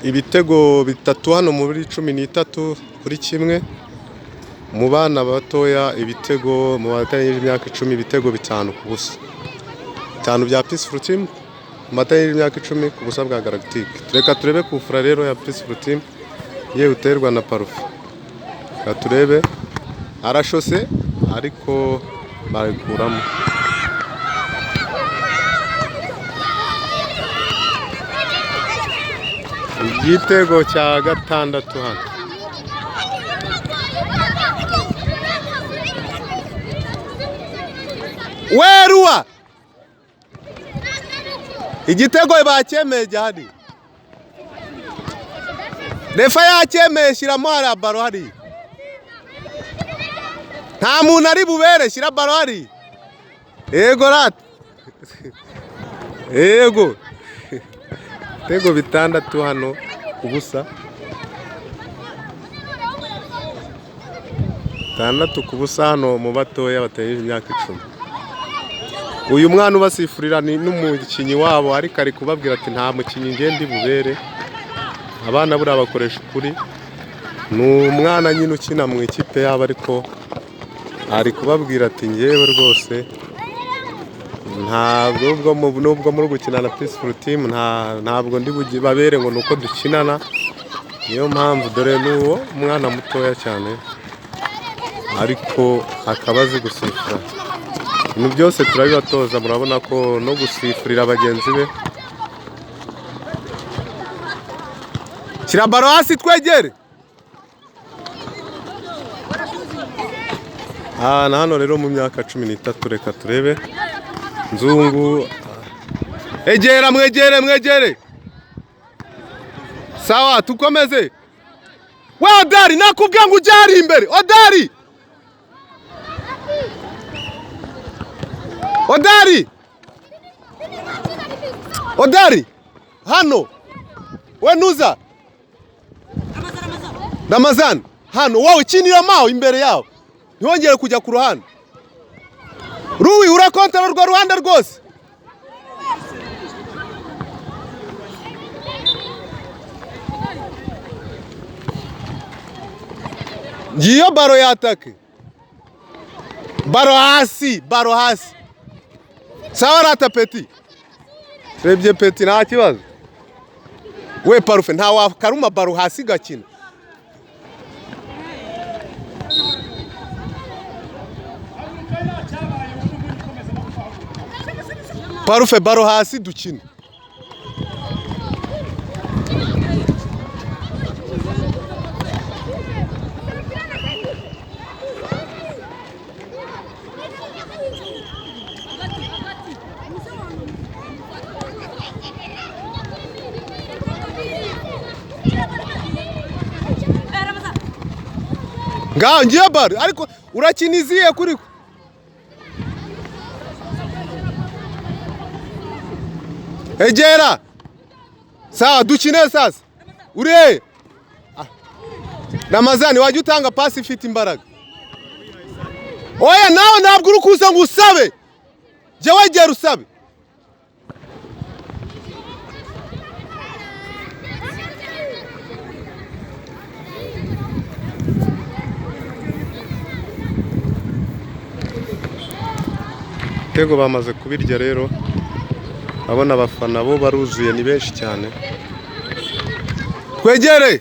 ibitego bitatu hano muri 13 kuri kimwe. Mu bana batoya ibitego mu batanyije imyaka 10 ibitego 5 ku busa. 5 bya Peaceful Team, matanyije imyaka 10 ku busa bwa Galactique. Reka turebe kufura rero ya Peaceful Team ye uterwa na Parufe. Reka turebe arashose ariko barikuramo. Igitego cya gatandatu hano. Weruwa igitego bacyemeye jyari. Refa yacyemeye shiramo hari baro hari. Nta muntu ari bubere shira baro hari. Yego rat. Yego. Tego bitandatu hano kubusa. Tandatu kubusa hano mu batoya bateye imyaka 10. Uyu mwana ubasifurira ni n'umukinyi wabo ariko ari kubabwira ati nta mukinyi ngende bubere. Abana buri abakoresha ukuri. Ni umwana nyine ukina mu ikipe yabo ariko ari kubabwira ati ngewe rwose ntabwo nubwo muri gukina na Peaceful Team ntabwo ndi babere ngo nuko dukinana. Niyo mpamvu dore nuwo umwana mutoya cyane ariko akabazi gusifura. Ibintu byose turabibatoza, murabona ko no gusifurira abagenzi be. Shyira baro hasi twegere. Na hano rero mu myaka 13 reka turebe. Nzungu egera mwegere. Sawa tukomeze. We Odari nakubwiye ngo ujari imbere. Odari hano we nuza Ramazan hano wowe ukinira maho imbere yawo ntihongere kujya ku ruhande. Ruwi urakontorora rwa ruhande rwose. Ngiyo baro yatake. Baro hasi. Sawa rata Peti. Rebye Peti nta kibazo. We Parufe nta wakaruma baro hasi gakina. Parufe baro hasi dukina. Ngaho ngiye baro ariko urakiniziye kuri egera. Sawa dukine sasa. Ure Ramazani wajya utanga pasi ifite imbaraga. Oya nawe ntabwo uri kuza ngo usabe. Je wegera usabe. Tego bamaze kubirya rero. Abona abafana bo baruzuye ni benshi cyane. Twegere.